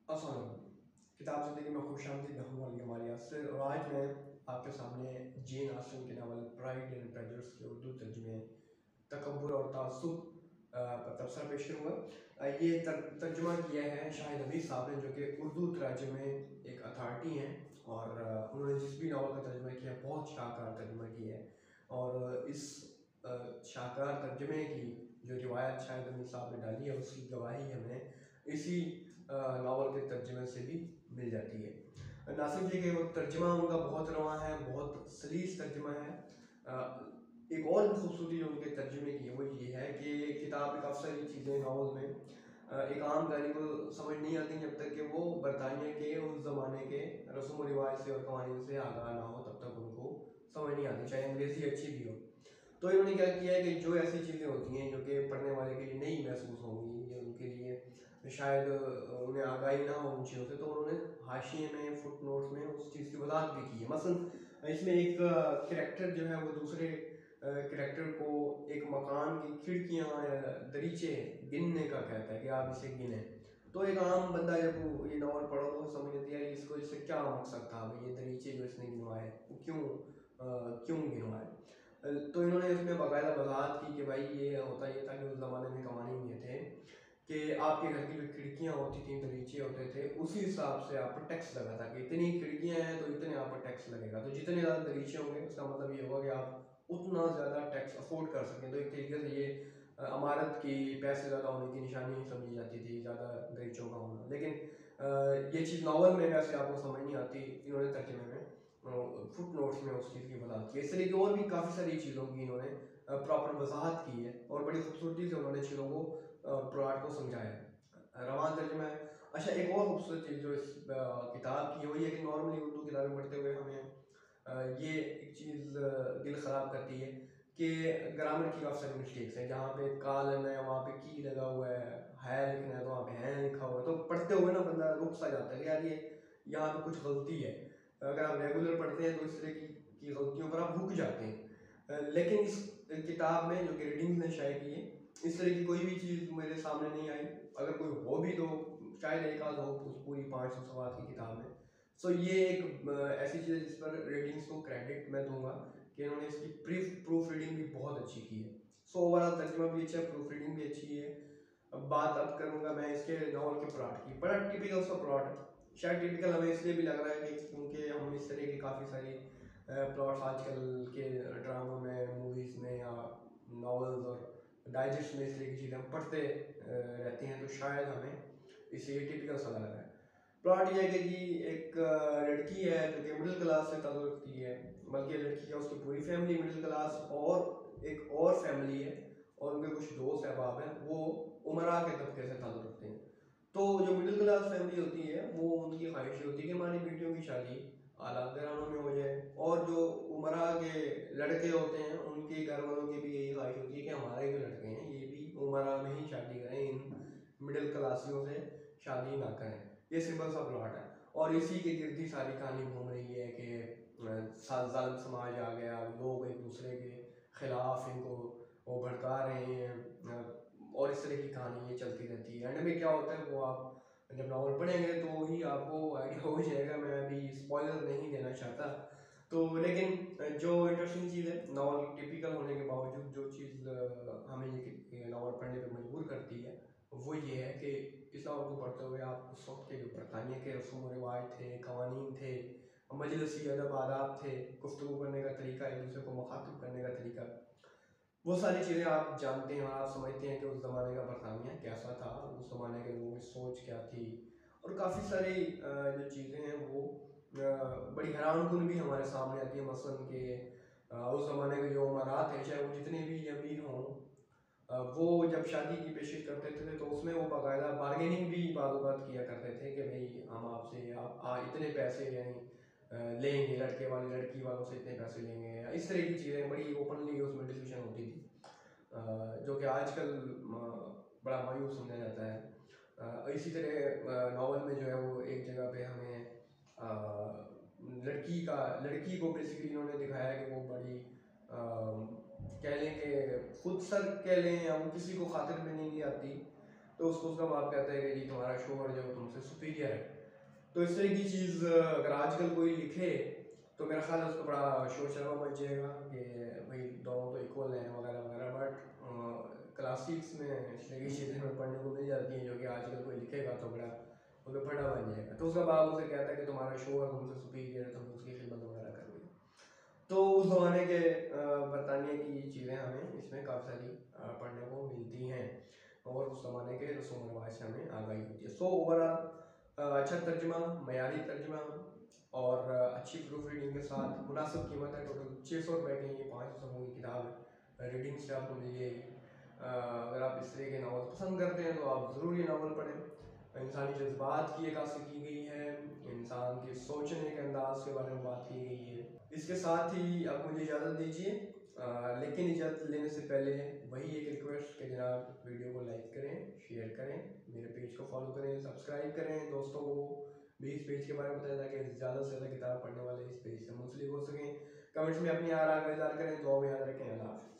अस्सलाम किताब ज़िंदगी में खुशामदीद मैं हूँ अली हमारी यासिर और आज मैं आपके सामने जेन ऑस्टन के नावल प्राइड एंड प्रेजुडिस के उर्दू तर्जुमे तकब्बुर और तअस्सुब पर तबसरा पेश करूँगा। ये तर्जुमा किया है शाहिद हमीद साहब ने, जो कि उर्दू तर्जुमे एक अथॉरिटी हैं और उन्होंने जिस भी नावल का तर्जुमा किया बहुत शाहकार तर्जुमा किया है। और इस शाहकार तर्जुमे की जो रिवायत शाहिद हमीद साहब ने डाली है उसकी गवाही हमें इसी नावल के तर्जुमे से भी मिल जाती है। नासिर जी के वो तर्जुमा उनका बहुत रवां है, बहुत सलीस तर्जुमा है। एक और खूबसूरती जो उनके तर्जुमे की है वो ये है कि किताब में काफ़ी सारी चीज़ें नावल में एक आम गानी को समझ नहीं आती जब तक कि वो बरतानिया के उस ज़माने के रस्म व रिवाज से और कवानीन से आगाह ना हो, तब तक उनको समझ नहीं आती, चाहे अंग्रेज़ी अच्छी भी हो। तो इन्होंने क्या किया है कि जो ऐसी चीज़ें होती हैं जो कि पढ़ने वाले के लिए नई महसूस होंगी या उनके लिए शायद उन्हें आगाही ना हो उन चीज़ों से, तो उन्होंने हाशिए में फुट नोट्स में उस चीज़ की वजाहत भी की है। मसलन इसमें एक करैक्टर जो है वो दूसरे करैक्टर को एक मकान की खिड़कियाँ या दरीचे गिनने का कहता है कि आप इसे गिने। तो एक आम बंदा जब वो ये नावल पढ़ा तो समझ नहीं आती इसको इससे क्या मकसद था, भाई ये दरीचे जो इसने गिनवाए वो क्यों गिनवाए। तो इन्होंने इसमें बाकायदा वजाहत की कि भाई ये होता ये था कि उस ज़माने में कवानीन ये थे कि आपके घर की जो खिड़कियाँ होती थी, दरीचे होते थे, उसी हिसाब से आप पर टैक्स लगा था कि इतनी खिड़कियाँ हैं तो इतने आप पर टैक्स लगेगा। तो जितने ज़्यादा दरीचे होंगे उसका मतलब ये होगा कि आप उतना ज़्यादा टैक्स अफोर्ड कर सकें। तो एक तरीके से ये अमारत की पैसे ज़्यादा होने की निशानी समझी जाती थी, ज़्यादा दरीचों का होना। लेकिन ये चीज़ नावल में वैसे आपको समझ नहीं आती, इन्होंने तर्जुमे में फुट नोट्स में उस चीज़ की वजाहत की। इस तरह की और भी काफ़ी सारी चीज़ों की इन्होंने प्रॉपर वजाहत की है और बड़ी खूबसूरती से उन्होंने चीज़ों को प्लॉट को समझाया। रवान तर्जुमा है। अच्छा, एक और खूबसूरत चीज़ जो इस किताब की है वो ये कि नॉर्मली उर्दू किताबें पढ़ते हुए हमें ये एक चीज़ दिल ख़राब करती है कि ग्रामर की काफ़ी सारी मिस्टेक्स हैं। जहाँ पे का लेना है वहाँ पे की लगा हुआ है लिखना है तो वहाँ पे है लिखा हुआ है। तो पढ़ते हुए ना बंदा रुक सा जाता है कि यार ये यहाँ पे कुछ गलती है। अगर आप रेगुलर पढ़ते हैं तो इस तरह की गलतियों पर आप रुक जाते हैं। लेकिन इस किताब में जो कि रीडिंग ने शायद की है, इस तरह की कोई भी चीज़ मेरे सामने नहीं आई। अगर कोई हो भी तो शायद एक आध हो उस पूरी 500 सवाल की किताब में। सो ये एक ऐसी चीज़ है जिस पर रीडिंग्स को क्रेडिट मैं दूंगा कि इन्होंने इसकी प्रूफ रीडिंग भी बहुत अच्छी की है। सो ओवरऑल तर्जुमा भी अच्छा है, प्रूफ रीडिंग भी अच्छी है। अब करूँगा मैं इसके नावल के प्लॉट की। बड़ा टिपिकल सा प्लॉट है, शायद टिपिकल हमें इसलिए भी लग रहा है कि क्योंकि हम इस तरह की काफ़ी सारी प्लॉट्स आजकल के ड्रामों में, मूवीज़ में या नावल्स और डाइजेस्ट में इस तरह की चीज़ें हम पढ़ते रहते हैं, तो शायद हमें इसे ये टिपिकल सा लग रहा है। प्लॉट ये है कि जी एक लड़की है जो कि मिडिल क्लास से ताल्लुक़ रखती है, बल्कि लड़की है उसकी पूरी फैमिली मिडिल क्लास और एक और फैमिली है और उनके कुछ दोस्त अहबाब हैं वो उमरा के तबके से ताल्लुक़ रखते हैं। तो जो मिडिल क्लास फैमिली होती है वो उनकी ख्वाहिश होती है कि हमारी बेटियों की शादी आला घरानों में हो जाए, और जो उमरा के लड़के होते हैं उनके घर वालों की भी यही ख्वाहिश होती है कि हमारे जो लड़के हैं ये भी उमरा में ही शादी करें, इन मिडिल क्लासियों से शादी ना करें। ये सिंपल सा प्लॉट है और इसी के गिर्द ही सारी कहानी घूम रही है कि जालिम समाज आ गया, लोग एक दूसरे के खिलाफ इनको वो भड़का रहे हैं और इस तरह की कहानी ये चलती रहती है। एंड में क्या होता है वो आप जब नावल पढ़ेंगे तो ही आपको आइडिया हो जाएगा। मैं अभी स्पॉइलर नहीं देना चाहता। तो लेकिन जो इंटरेस्टिंग चीज़ है नावल टिपिकल होने के बावजूद, जो चीज़ हमें ये नावल पढ़ने पर मजबूर करती है वो ये है कि इस नावल को पढ़ते हुए आप उस वक्त के जो बरतानिया के रस्म व रिवाज थे, कवानीन थे, मजलिसी अदब आदाब थे, गुफ्तगू करने का तरीका, एक दूसरे को मुखातिब करने का तरीका, वो सारी चीज़ें आप जानते हैं और आप समझते हैं कि उस ज़माने का बरतानिया कैसा था, उस ज़माने के लोगों की सोच क्या थी। और काफ़ी सारी जो चीज़ें हैं वो बड़ी हैरानकुन भी हमारे सामने आती है। मसलन कि उस ज़माने के जो उमरात हैं चाहे वो जितने भी अमीर हों, वो जब शादी की पेशकश करते थे तो उसमें वो बाकायदा बार्गेनिंग भी बात किया करते थे कि भाई हम आपसे आप इतने पैसे यानी लेंगे, लड़के वाले लड़की वालों से इतने पैसे लेंगे, या इस तरह की चीज़ें बड़ी ओपनली उसमें डिस्कशन होती थी, जो कि आजकल बड़ा मायूस समझा जाता है। इसी तरह नावल में जो है वो एक जगह पे हमें लड़की को बेसिकली इन्होंने दिखाया कि वो बड़ी कह लें कि खुद सर कह लें या वो किसी को खातिर में नहीं आती, तो उसको उसका बाप कहता है कि जी तुम्हारा शोहर जो तुमसे सुपीरियर है। तो इस तरह की चीज़ अगर आजकल कोई लिखे तो मेरा ख्याल है उसको बड़ा शोर शराबा मच जाएगा कि भाई दोनों तो इक्वल हैं वगैरह वगैरह। बट क्लासिक्स में इस तरह की चीज़ें हमें पढ़ने को मिल जाती हैं जो कि आजकल कोई लिखेगा तो बड़ा उसे फटा बन जाएगा। तो उसका बाप उसे कहता है कि तुम्हारा शोहर तुमसे सुपीरियर है, तुम उसकी खिदमत वगैरह कर रही हो। तो उस ज़माने के बरतानिया की चीज़ें हमें इसमें काफ़ी सारी पढ़ने को मिलती हैं और उस ज़माने के रसूम रवाज से हमें आगाही होती है। सो ओवरऑल अच्छा तर्जमा, मयारी तर्जमा और अच्छी प्रूफ रीडिंग के साथ मुनासिब कीमत है। टोटल 600 रुपये की ये 500 सफ़ों की किताब है, रीडिंग से आपको मिल जाएगी। अगर आप इस तरह के नावल पसंद करते हैं तो आप ज़रूर ये नावल पढ़ें। इंसानी जज्बात की अक्कासी की गई है, इंसान के सोचने के अंदाज के बारे में बात की गई है। इसके साथ ही आप मुझे इजाज़त दीजिए, लेकिन इजाज़त लेने से पहले वही एक रिक्वेस्ट कि जनाब वीडियो को लाइक करें, शेयर करें, मेरे पेज को फॉलो करें, सब्सक्राइब करें, दोस्तों को भी इस पेज के बारे में बताया ताकि ज़्यादा से ज़्यादा किताब पढ़ने वाले इस पेज से मुंसलिक हो सकें। कमेंट्स में अपनी आरा का इज़हार करें। दुआ में याद रखें। अल्लाह हाफ़िज़।